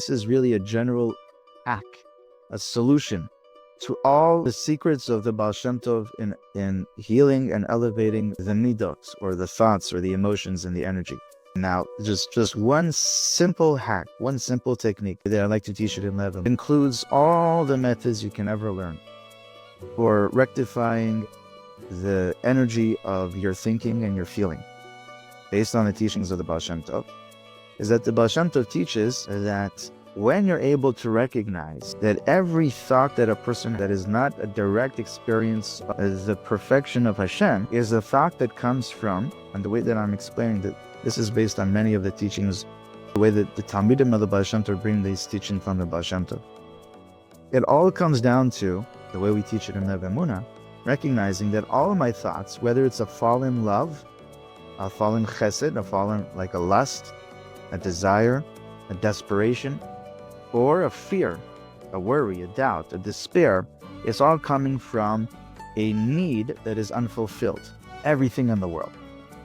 this is really a general hack, a solution to all the secrets of the Baal Shem Tov in healing and elevating the midot, or the thoughts, or the emotions, and the energy. Now, just one simple hack, one simple technique that I like to teach it in Level includes all the methods you can ever learn for rectifying the energy of your thinking and your feeling, based on the teachings of the Baal Shem Tov, is that the Baal Shem Tov teaches that when you're able to recognize that every thought that a person that is not a direct experience of the perfection of Hashem is a thought that comes from, and the way that I'm explaining that this is based on many of the teachings, the way that the Talmidim of the Baal Shem Tov bring these teachings from the Baal Shem Tov. It all comes down to, the way we teach it in Lev Emunah, recognizing that all of my thoughts, whether it's a fallen love, a fallen chesed, a fallen like a lust, a desire, a desperation, or a fear, a worry, a doubt, a despair, it's all coming from a need that is unfulfilled. Everything in the world.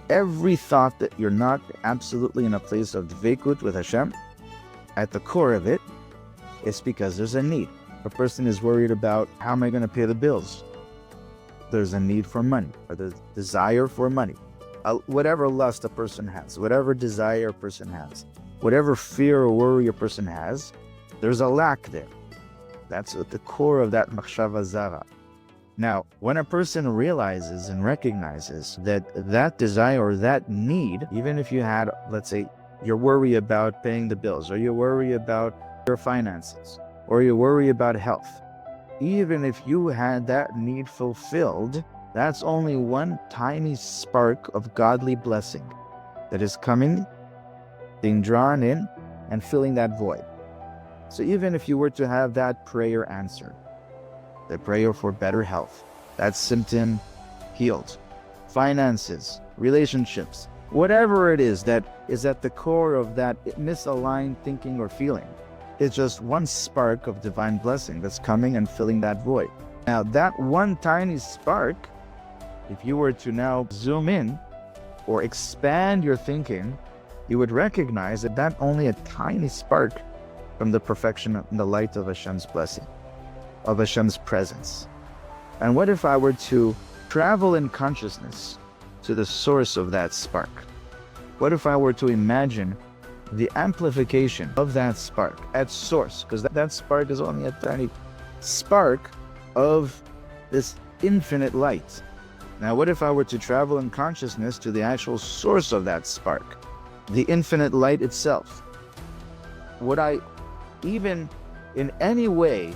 Every thought that you're not absolutely in a place of dveikut with Hashem, at the core of it, it's because there's a need. A person is worried about, how am I going to pay the bills? There's a need for money, or the desire for money. Whatever lust a person has, whatever desire a person has, whatever fear or worry a person has, there's a lack there. That's at the core of that machshava zara. Now, when a person realizes and recognizes that that desire or that need, even if you had, let's say, you worry about paying the bills, or you worry about your finances, or you worry about health, even if you had that need fulfilled, that's only one tiny spark of godly blessing that is coming, being drawn in, and filling that void. So even if you were to have that prayer answered, the prayer for better health, that symptom healed, finances, relationships, whatever it is that is at the core of that misaligned thinking or feeling, it's just one spark of divine blessing that's coming and filling that void. Now, that one tiny spark, if you were to now zoom in or expand your thinking, you would recognize that that's only a tiny spark from the perfection and the light of Hashem's blessing, of Hashem's presence. And what if I were to travel in consciousness to the source of that spark? What if I were to imagine the amplification of that spark at source? Because that spark is only a tiny spark of this infinite light. Now, what if I were to travel in consciousness to the actual source of that spark, the infinite light itself? Would I even in any way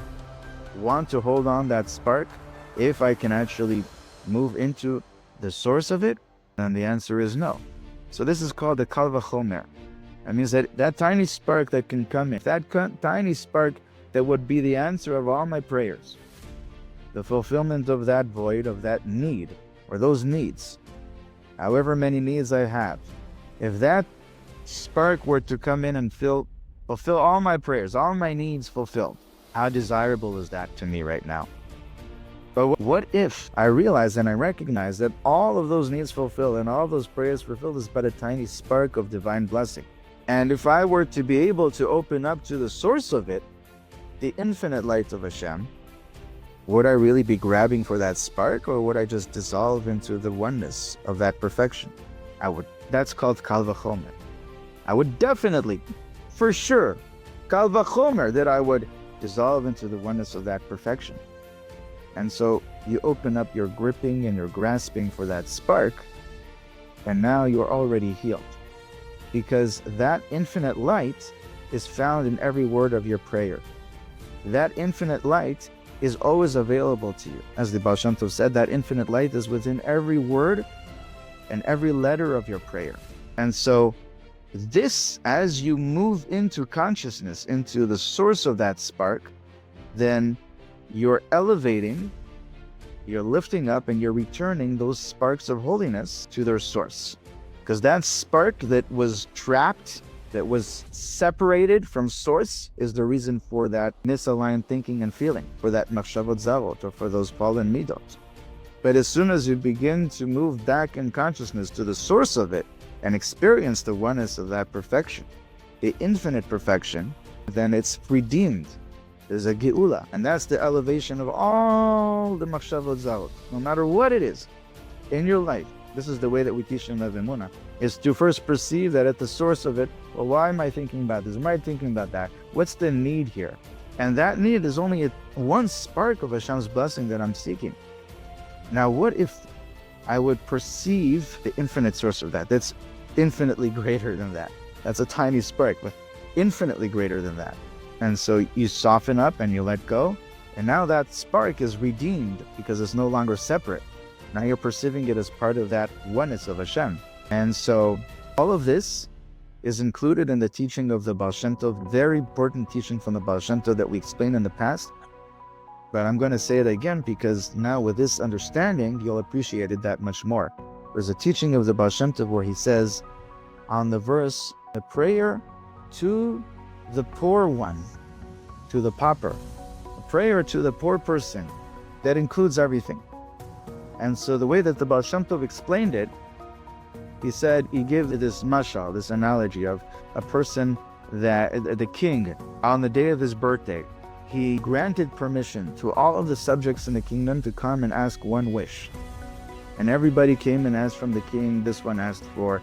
want to hold on that spark if I can actually move into the source of it? And the answer is no. So this is called the kal vachomer. That means that that tiny spark that can come in, that tiny spark that would be the answer of all my prayers, the fulfillment of that void, of that need, or those needs, however many needs I have, if that spark were to come in and fulfill all my prayers, all my needs fulfilled, how desirable is that to me right now? But what if I realize and I recognize that all of those needs fulfilled and all those prayers fulfilled is but a tiny spark of divine blessing? And if I were to be able to open up to the source of it, the infinite light of Hashem, would I really be grabbing for that spark, or would I just dissolve into the oneness of that perfection? That's called kal vachomer. I would definitely, for sure, kal vachomer, that I would dissolve into the oneness of that perfection. And so you open up your gripping and your grasping for that spark, and now you're already healed. Because that infinite light is found in every word of your prayer. That infinite light is always available to you. As the Baal Shem Tov said, that infinite light is within every word and every letter of your prayer. And so this, as you move into consciousness, into the source of that spark, then you're elevating, you're lifting up, and you're returning those sparks of holiness to their source. Because that spark that was trapped, that was separated from source, is the reason for that misaligned thinking and feeling, for that machshavot zarot, or for those fallen midot. But as soon as you begin to move back in consciousness to the source of it and experience the oneness of that perfection, the infinite perfection, then it's redeemed. There's a geula, and that's the elevation of all the machshavot zavot. No matter what it is in your life, this is the way that we teach in Lev Emunah, is to first perceive that at the source of it, well, why am I thinking about this? Am I thinking about that? What's the need here? And that need is only one spark of Hashem's blessing that I'm seeking. Now, what if I would perceive the infinite source of that? That's infinitely greater than that. That's a tiny spark, but infinitely greater than that. And so you soften up and you let go, and now that spark is redeemed because it's no longer separate. Now you're perceiving it as part of that oneness of Hashem. And so all of this is included in the teaching of the Baal Shem Tov, very important teaching from the Baal Shem Tov that we explained in the past. But I'm going to say it again because now with this understanding, you'll appreciate it that much more. There's a teaching of the Baal Shem Tov where he says on the verse, a prayer to the poor one, to the pauper, a prayer to the poor person, that includes everything. And so the way that the Baal Shem Tov explained it, he said, he gave this mashal, this analogy of a person that the king, on the day of his birthday, he granted permission to all of the subjects in the kingdom to come and ask one wish. And everybody came and asked from the king. This one asked for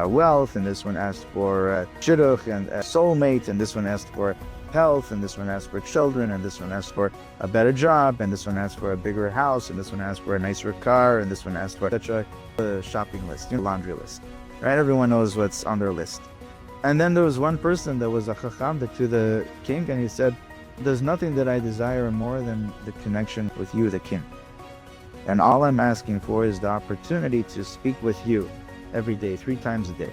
wealth, and this one asked for shidduch and soulmate, and this one asked for health, and this one asked for children, and this one asked for a better job, and this one asked for a bigger house, and this one asked for a nicer car, and this one asked for such a shopping list, laundry list. Right? Everyone knows what's on their list. And then there was one person that was a chacham to the king, and he said, there's nothing that I desire more than the connection with you, the king. And all I'm asking for is the opportunity to speak with you every day, 3 times a day.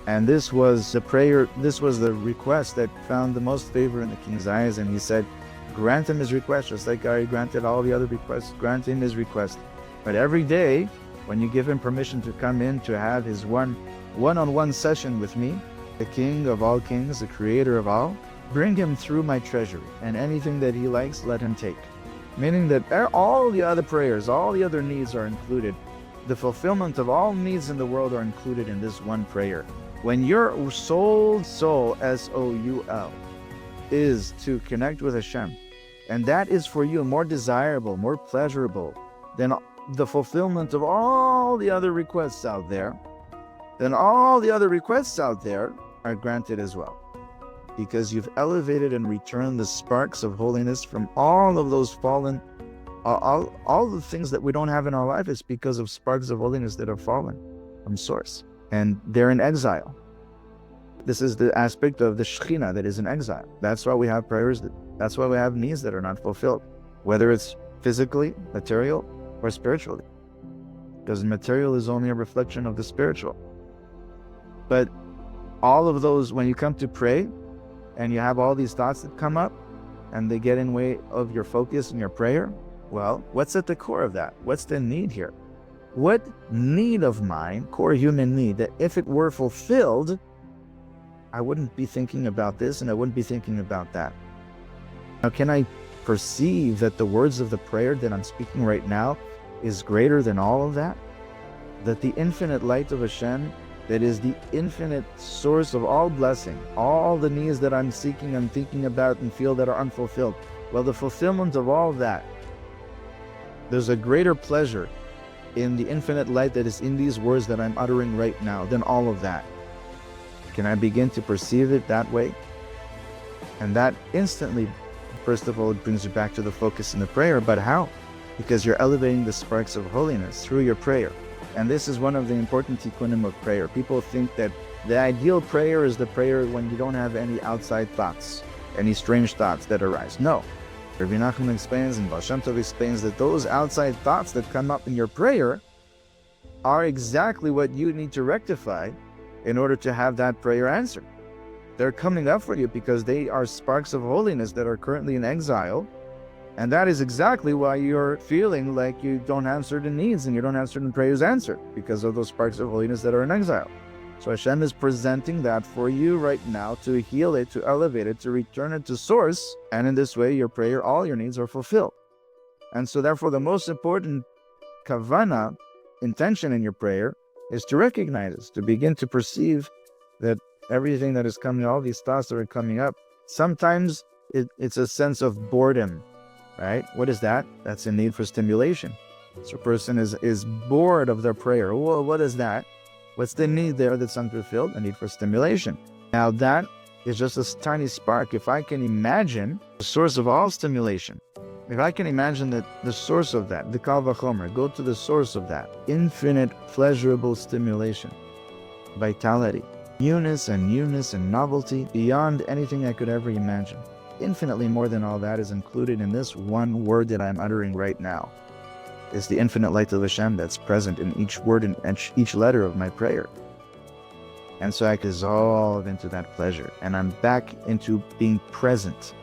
And this was the prayer, this was the request that found the most favor in the king's eyes. And he said, grant him his request, just like I granted all the other requests, grant him his request. But every day, when you give him permission to come in to have his one-on-one session with me, the king of all kings, the creator of all, bring him through my treasury, and anything that he likes, let him take. Meaning that all the other prayers, all the other needs are included. The fulfillment of all needs in the world are included in this one prayer. When your soul, S-O-U-L, is to connect with Hashem, and that is for you more desirable, more pleasurable than the fulfillment of all the other requests out there, then all the other requests out there are granted as well. Because you've elevated and returned the sparks of holiness from all of those fallen, all the things that we don't have in our life is because of sparks of holiness that have fallen from source. And they're in exile. This is the aspect of the Shekhinah that is in exile. That's why we have prayers, that's why we have needs that are not fulfilled, whether it's physically, material, or spiritually. Because material is only a reflection of the spiritual. But all of those, when you come to pray, and you have all these thoughts that come up, and they get in way of your focus and your prayer, well, what's at the core of that? What's the need here? What need of mine, core human need, that if it were fulfilled, I wouldn't be thinking about this and I wouldn't be thinking about that? Now, can I perceive that the words of the prayer that I'm speaking right now is greater than all of that? That the infinite light of Hashem, that is the infinite source of all blessing, all the needs that I'm seeking, I'm thinking about and feel that are unfulfilled, well, the fulfillment of all that, there's a greater pleasure in the infinite light that is in these words that I'm uttering right now than all of that. Can I begin to perceive it that way? And that instantly, first of all, it brings you back to the focus in the prayer. But how? Because you're elevating the sparks of holiness through your prayer. And this is one of the important tikkunim of prayer. People think that the ideal prayer is the prayer when you don't have any outside thoughts, any strange thoughts that arise. No. Rabbi Nachman explains and Baal Shem Tov explains that those outside thoughts that come up in your prayer are exactly what you need to rectify in order to have that prayer answered. They're coming up for you because they are sparks of holiness that are currently in exile. And that is exactly why you're feeling like you don't have certain needs and you don't have certain prayers answered, because of those sparks of holiness that are in exile. So Hashem is presenting that for you right now to heal it, to elevate it, to return it to source. And in this way, your prayer, all your needs are fulfilled. And so therefore, the most important kavana, intention in your prayer, is to recognize this, to begin to perceive that everything that is coming, all these thoughts that are coming up. Sometimes it's a sense of boredom, right? What is that? That's a need for stimulation. So a person is bored of their prayer. Well, what is that? What's the need there that's unfulfilled? A need for stimulation. Now that is just a tiny spark. If I can imagine the source of all stimulation, if I can imagine that the source of that, the Kal Vachomer, go to the source of that, infinite pleasurable stimulation, vitality, newness and novelty beyond anything I could ever imagine. Infinitely more than all that is included in this one word that I'm uttering right now. It's the infinite light of Hashem that's present in each word and each letter of my prayer. And so I dissolve into that pleasure, and I'm back into being present.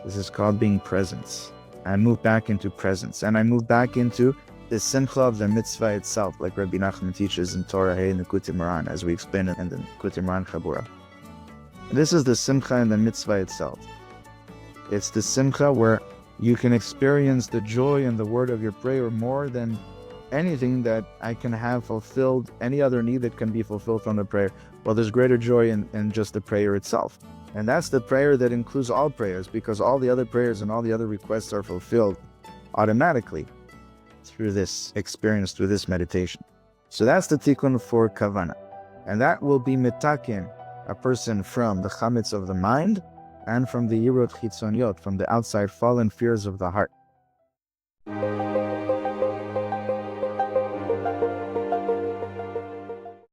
This is called being presence. I move back into presence, and I move back into the simcha of the mitzvah itself, like Rabbi Nachman teaches in Torah Hey Nekutei Moran, as we explain it in the Nekutei Moran Chabura. This is the simcha in the mitzvah itself. It's the simcha where you can experience the joy in the word of your prayer more than anything that I can have fulfilled, any other need that can be fulfilled from the prayer. Well, there's greater joy in just the prayer itself. And that's the prayer that includes all prayers, because all the other prayers and all the other requests are fulfilled automatically through this experience, through this meditation. So that's the tikkun for kavana. And that will be mitakin, a person from the chametz of the mind and from the yirot chitzoniot, from the outside fallen fears of the heart.